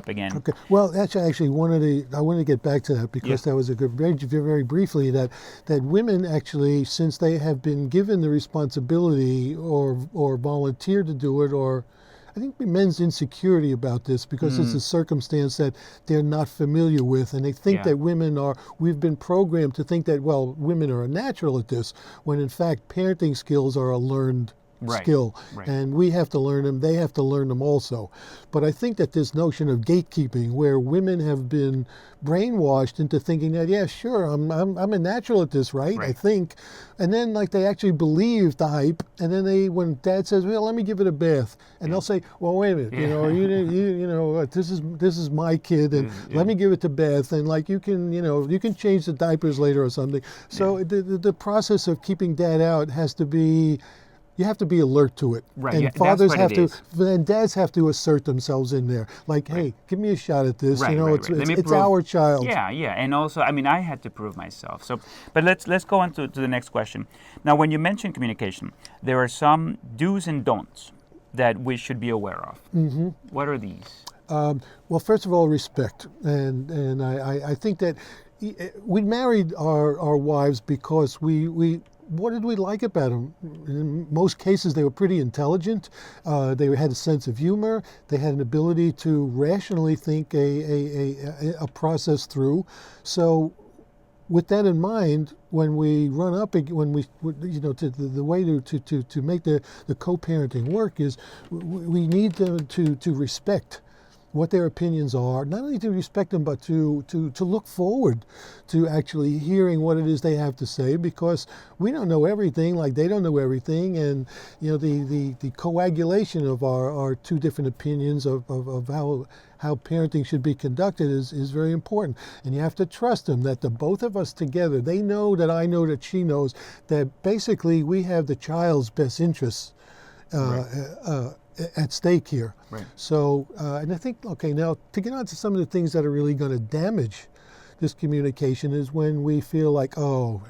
up again. Okay. Well, that's actually I wanted to get back to that because Yeah. that was a good, very briefly, that women actually, since they have been given the responsibility or volunteered to do it, or I think men's insecurity about this because it's a circumstance that they're not familiar with, and they think Yeah. that we've been programmed to think that, well, women are natural at this, when in fact parenting skills are a learned Right. skill, Right. and we have to learn them, they have to learn them also. But I think that this notion of gatekeeping, where women have been brainwashed into thinking that, yeah, sure, I'm a natural at this, right? I Right. think, and then like they actually believe the hype, and then when dad says, well, let me give it a bath, and they'll say, well, wait a minute, Yeah. this is my kid, and let me give it to bath, and like you can change the diapers later or something. So the process of keeping dad out has to be. You have to be alert to it. Right, And yeah, that's fathers what have it to, is. and dads have to assert themselves in there. Like, hey, give me a shot at this. Right, right, right. Let me It's prove. our child. Yeah, yeah, and also, I mean, I had to prove myself. So, but let's go on to the next question. Now, when you mention communication, there are some do's and don'ts that we should be aware of. Mm-hmm. What are these? Well, first of all, respect. And I think that we married our wives because we what did we like about them? In most cases, they were pretty intelligent. They had a sense of humor. They had an ability to rationally think a process through. So with that in mind, when we run up, when we, to the way to make the co-parenting work is we need them to respect what their opinions are, not only to respect them, but to look forward to actually hearing what it is they have to say, because we don't know everything, like they don't know everything, and the coagulation of our two different opinions of how parenting should be conducted is very important. And you have to trust them that the both of us together, they know that I know that she knows that basically we have the child's best interests at stake here. Right. So, and I think, okay, now to get on to some of the things that are really going to damage this communication is when we feel like, oh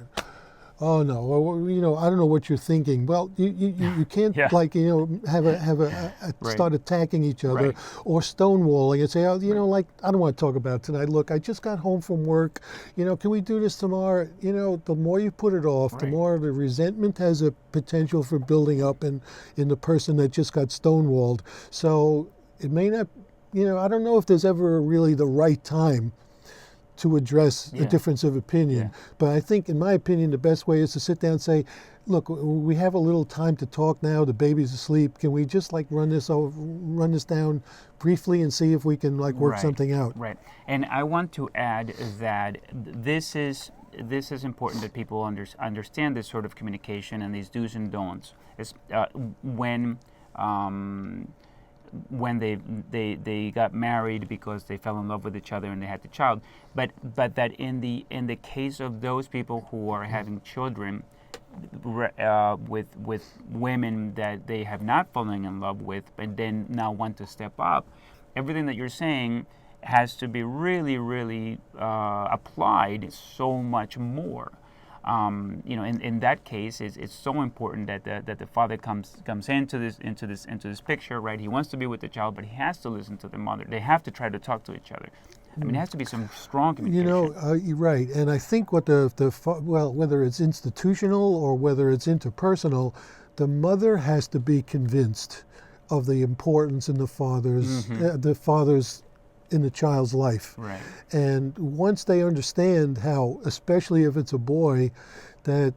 no, or, I don't know what you're thinking. Well, you can't Yeah. like, have a Right. start attacking each other Right. or stonewalling and say, oh, like, I don't want to talk about it tonight. Look, I just got home from work. Can we do this tomorrow? The more you put it off, the Right. more the resentment has a potential for building up in the person that just got stonewalled. So it may not, I don't know if there's ever really the right time to address a Yeah. difference of opinion. Yeah. But I think, in my opinion, the best way is to sit down and say, look, we have a little time to talk now. The baby's asleep. Can we just like run this down briefly and see if we can like work Right. something out? Right. And I want to add that this is important that people understand this sort of communication and these do's and don'ts. Is when they got married because they fell in love with each other and they had the child, but that in the case of those people who are having children with women that they have not fallen in love with, but then now want to step up, everything that you're saying has to be really, really applied so much more. In that case, it's so important that the father comes into this picture, right? He wants to be with the child, but he has to listen to the mother. They have to try to talk to each other. I mean, it has to be some strong communication. You're right. And I think what whether it's institutional or whether it's interpersonal, the mother has to be convinced of the importance in the father's in the child's life. Right. And once they understand how, especially if it's a boy, that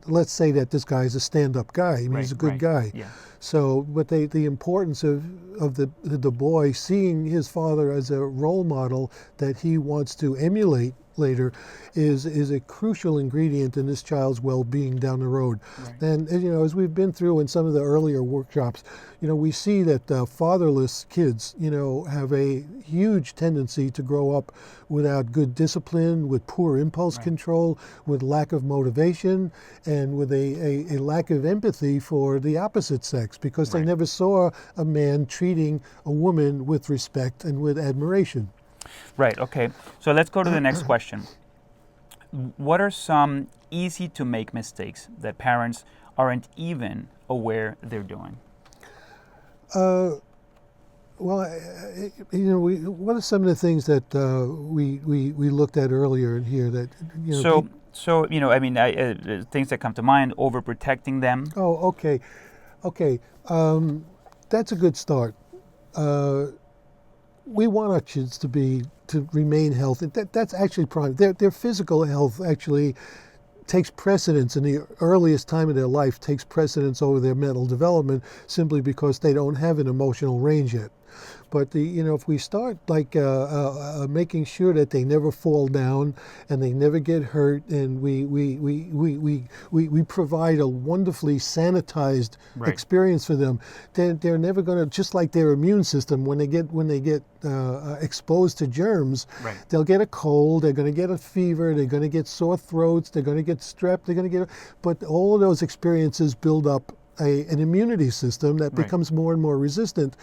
let's say that this guy is a stand-up guy. I mean, he's a good guy. Yeah. So, but the importance of the boy seeing his father as a role model that he wants to emulate later is a crucial ingredient in this child's well-being down the road. Right. And as we've been through in some of the earlier workshops, we see that fatherless kids, have a huge tendency to grow up without good discipline, with poor impulse control, with lack of motivation, and with a lack of empathy for the opposite sex, because they never saw a man treating a woman with respect and with admiration. Right, okay. So let's go to the next question. What are some easy to make mistakes that parents aren't even aware they're doing? Well, what are some of the things that we looked at earlier in here that So things that come to mind: overprotecting them. Oh, okay, okay. That's a good start. Uh, we want our kids to remain healthy. That's actually prime. Their physical health actually takes precedence in the earliest time of their life, takes precedence over their mental development, simply because they don't have an emotional range yet. But if we start making sure that they never fall down and they never get hurt, and we provide a wonderfully sanitized experience for them, they're never going to, just like their immune system, when they get exposed to germs, they'll get a cold, they're going to get a fever, they're going to get sore throats, they're going to get strep, but all of those experiences build up an immunity system that becomes more and more resistant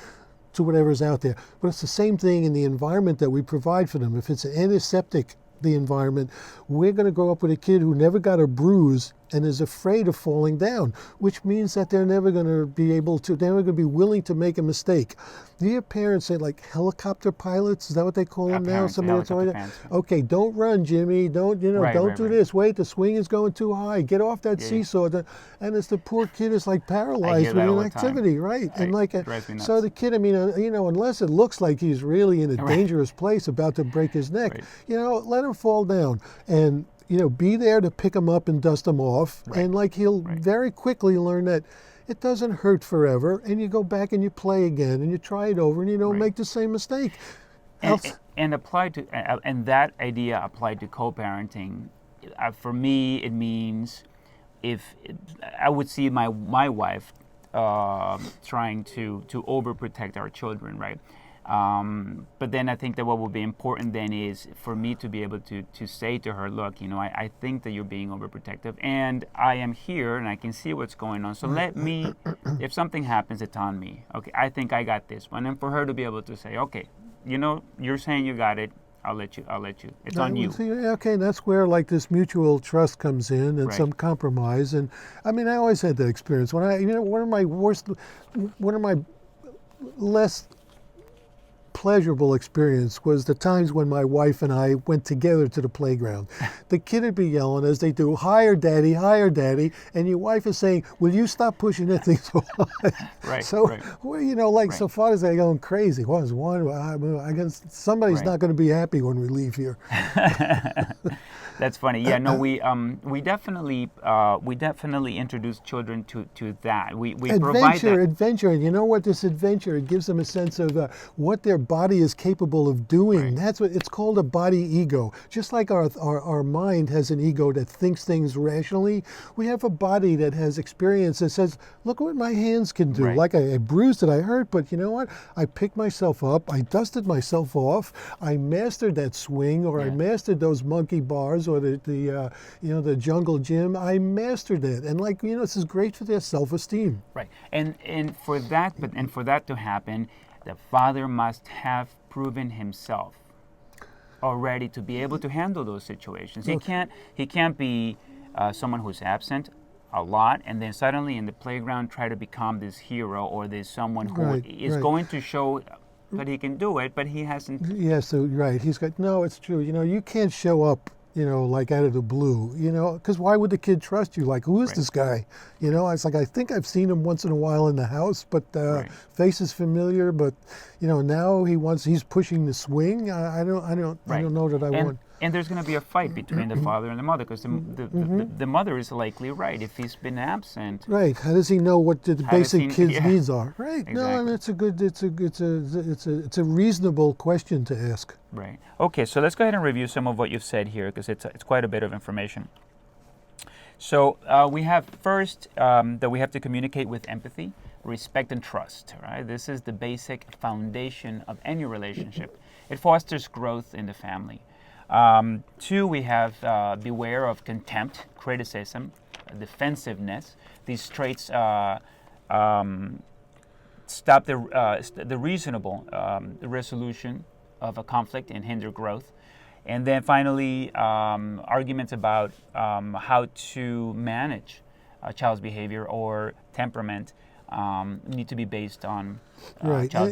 to whatever's out there. But it's the same thing in the environment that we provide for them. If it's an antiseptic, the environment, we're going to grow up with a kid who never got a bruise and is afraid of falling down, which means that they're never going to be willing to make a mistake. Do you hear parents say, like, helicopter pilots? Is that what they call them now? Okay, don't run, Jimmy. Don't do this. Wait, the swing is going too high. Get off that seesaw. And it's the poor kid is like paralyzed with inactivity, right? And so the kid, unless it looks like he's really in a dangerous place, about to break his neck, let him fall down and be there to pick him up and dust him off, and he'll very quickly learn that it doesn't hurt forever, and you go back and you play again and you try it over and you don't make the same mistake. And applied to and that idea applied to co-parenting, for me it means, if I would see my wife trying to overprotect our children, right? But then I think that what will be important then is for me to be able to say to her, look, I think that you're being overprotective, and I am here and I can see what's going on. So let me, if something happens, it's on me. Okay, I think I got this one. And for her to be able to say, okay, you're saying you got it. I'll let you. It's on you. Okay, that's where this mutual trust comes in, and some compromise. And I always had that experience. When one of my less pleasurable experience was the times when my wife and I went together to the playground. The kid would be yelling, as they do, higher daddy, and your wife is saying, will you stop pushing that thing so high? So fathers are going crazy. I guess somebody's not going to be happy when we leave here. That's funny. Yeah, no, we definitely introduce children to that. We provide that adventure, and you know what? This adventure, it gives them a sense of what their body is capable of doing. That's what it's called, a body ego. Just like our mind has an ego that thinks things rationally, we have a body that has experience that says, look what my hands can do. Like I bruised it, I hurt, but you know what? I picked myself up, I dusted myself off, I mastered that swing, or I mastered those monkey bars, or the jungle gym. I mastered it, and this is great for their self-esteem. Right, and for that to happen, the father must have proven himself already to be able to handle those situations. He can't be someone who's absent a lot, and then suddenly in the playground try to become this hero, or this someone who is going to show that he can do it, but he hasn't. Yes, he's got, no, it's true. You can't show up out of the blue, because why would the kid trust you? Who is this guy? It's I think I've seen him once in a while in the house, but face is familiar, but now he's pushing the swing. I don't know that I want. And there's going to be a fight between the father and the mother, because the mother is likely right if he's been absent. Right. How does he know what the basic kids' needs are? Right. Exactly. No, and it's a reasonable question to ask. Right. Okay. So let's go ahead and review some of what you've said here, because it's quite a bit of information. So we have first that we have to communicate with empathy, respect, and trust. Right. This is the basic foundation of any relationship. It fosters growth in the family. 2, we have beware of contempt, criticism, defensiveness. These traits stop the reasonable resolution of a conflict and hinder growth. And then finally, arguments about how to manage a child's behavior or temperament need to be based on child